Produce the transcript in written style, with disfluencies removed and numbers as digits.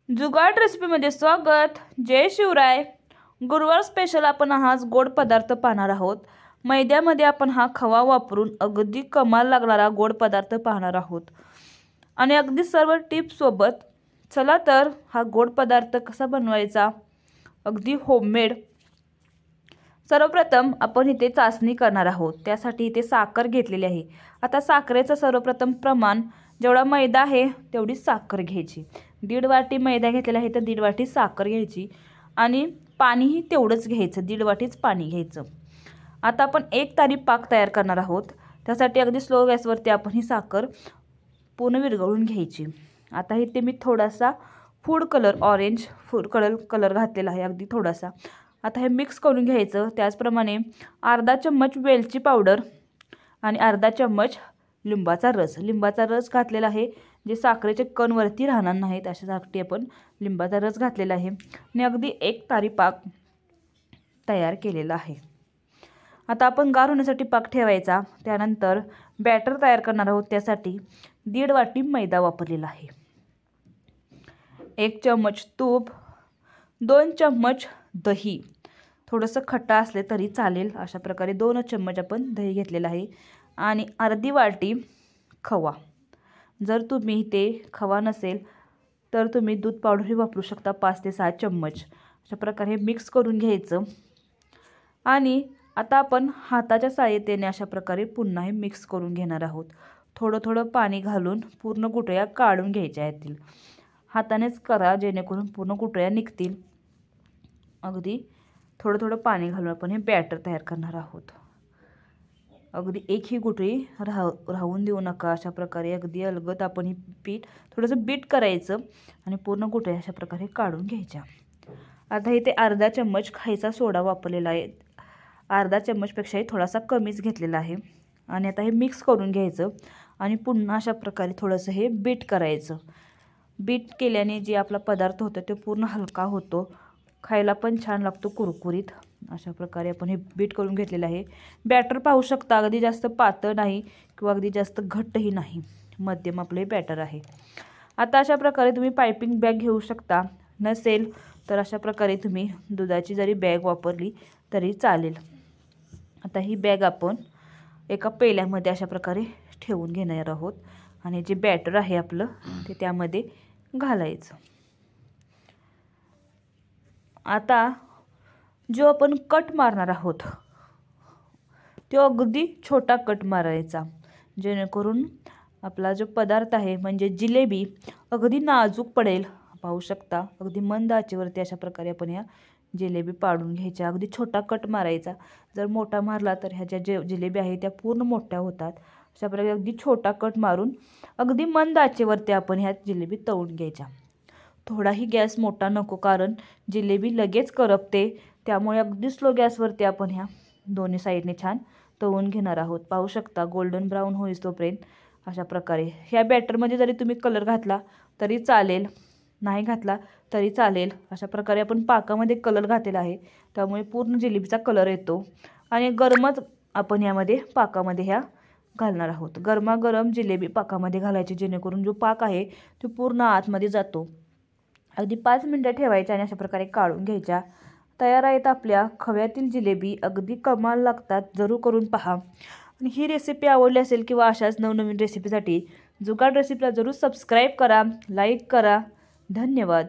जुगाड रेसिपीमध्ये स्वागत. जय शिवराय. गुरुवार स्पेशल आपण आज गोड पदार्थ पाहणार आहोत. मैद्यामध्ये आपण हा खवा वापरून अगदी कमाल लागणारा गोड पदार्थ पाहणार आहोत आणि अगदी सर्व टिप्स सोबत. चला तर हा गोड पदार्थ कसा बनवायचा, अगदी होममेड. सर्वप्रथम आपण इथे चाचणी करणार आहोत. त्यासाठी इथे साखर घेतलेली आहे. आता साखरेचं सर्वप्रथम प्रमाण, जेवढा मैदा आहे तेवढी साखर घ्यायची. 1.5 वाटी मैदा घेतलेला आहे तर 1.5 वाटी साखर घ्यायची आणि पाणीही तेवढंच घ्यायचं, 1.5 वाटीच पाणी घ्यायचं. आता आपण 1 तारी पाक तयार करणार आहोत. त्यासाठी अगदी स्लो गॅसवरती आपण ही साखर पूर्ण विरघळून घ्यायची. आता इथे मी थोडासा food colour, orange food colour घातलेला आहे, अगदी थोडासा. आता हे मिक्स करून घ्यायचं. त्याचप्रमाणे अर्धा चम्मच वेलची पावडर आणि अर्धा चम्मच लिंबाचा रस घातलेला आहे, जे साखरेचे कण वरती राहणार नाहीत अशासाठी आपण लिंबाचा रस घातलेला आहे आणि अगदी 1 तारी पाक तयार केलेला आहे. आता आपण गार होण्यासाठी पाक ठेवायचा. त्यानंतर बॅटर तयार करणार आहोत. त्यासाठी 1.5 वाटी मैदा वापरलेला आहे, 1 चम्मच तूप, 2 चम्मच दही, थोडंसं खट्टा असले तरी चालेल अशा प्रकारे 2 चम्मच आपण दही घेतलेलं आहे आणि अर्धी वाटी खवा. जर तुम्ही इथे खवा नसेल तर तुम्ही दूध पावडरही वापरू शकता, 5 ते 6 चम्मच. अशा प्रकारे हे मिक्स करून घ्यायचं आणि आता आपण हाताच्या सहाय्यतेने अशा प्रकारे पुन्हा हे मिक्स करून घेणार आहोत. थोडं थोडं पाणी घालून पूर्ण गुठळ्या काढून घ्यायच्या आहेत. हातानेच करा जेणेकरून पूर्ण गुठळ्या निघतील. अगदी थोडं थोडं पाणी घालून आपण हे बॅटर तयार करणार आहोत. अगदी एकही गुठळी राहून देऊ नका. अशा प्रकारे अगदी अलगद आपण ही पीठ थोडंसं बीट करायचं आणि पूर्ण गुठळ्या अशा प्रकारे काढून घ्यायच्या. आता इथे अर्धा चम्मच खायचा सोडा वापरलेला आहे, अर्धा चम्मचपेक्षाही थोडासा कमीच घेतलेला आहे. आणि आता हे मिक्स करून घ्यायचं आणि पुन्हा अशा प्रकारे थोडंसं हे बीट करायचं. बीट केल्याने जे आपला पदार्थ होतो तो पूर्ण हलका होतो, खायला पण छान लागतो, कुरकुरीत. अशा प्रकारे आपण हे बीट करून घेतलेलं आहे. बॅटर पाहू शकता, अगदी जास्त पातळ नाही किंवा अगदी जास्त घट्टही नाही, मध्यम आपले बॅटर आहे. आता अशा प्रकारे तुम्ही पायपिंग बॅग घेऊ शकता. नसेल तर अशा प्रकारे तुम्ही दुधाची जरी बॅग वापरली तरी चालेल. आता ही बॅग आपण एका पेल्यामध्ये अशा प्रकारे ठेवून घेणार आहोत आणि जे बॅटर आहे आपलं ते त्यामध्ये घालायचं. आता जो आपण कट मारणार आहोत तो अगदी छोटा कट मारायचा, जेणेकरून आपला जो पदार्थ आहे म्हणजे जिलेबी अगदी नाजूक पडेल. पाहू शकता अगदी मंद आचेवरती अशा प्रकारे आपण ह्या जिलेबी पाडून घ्यायच्या. अगदी छोटा कट मारायचा. जर मोठा मारला तर ह्या ज्या जिलेबी आहे त्या पूर्ण मोठ्या होतात. अशा प्रकारे अगदी छोटा कट मारून अगदी मंद आचेवरती आपण ह्या जिलेबी तळून घ्यायच्या. थोडाही गॅस मोठा नको, कारण जिलेबी लगेच करपते. त्यामुळे अगदी स्लो गॅसवरती आपण ह्या दोन्ही साईडने छान तळून घेणार आहोत. पाहू शकता गोल्डन ब्राऊन होईस तोपर्यंत अशा प्रकारे. ह्या बॅटरमध्ये जरी तुम्ही कलर घातला तरी चालेल, नाही घातला तरी चालेल. अशा प्रकारे आपण पाकामध्ये कलर घातलेला आहे त्यामुळे पूर्ण जिलेबीचा कलर येतो आणि गरमच आपण यामध्ये पाकामध्ये ह्या घालणार आहोत. गरमागरम जिलेबी पाकामध्ये घालायची, जेणेकरून जो पाक आहे तो पूर्ण आतमध्ये जातो. अगदी 5 मिनटं ठेवायच्या आणि अशा प्रकारे काढून घ्यायच्या. तयार आहेत आपल्या खव्यातील जिलेबी. अगदी कमाल लागतात, जरूर करून पहा. आणि ही रेसिपी आवडली असेल किंवा अशाच नवनवीन रेसिपीसाठी जुगाड रेसिपीला जरूर सबस्क्राईब करा, लाईक करा. धन्यवाद.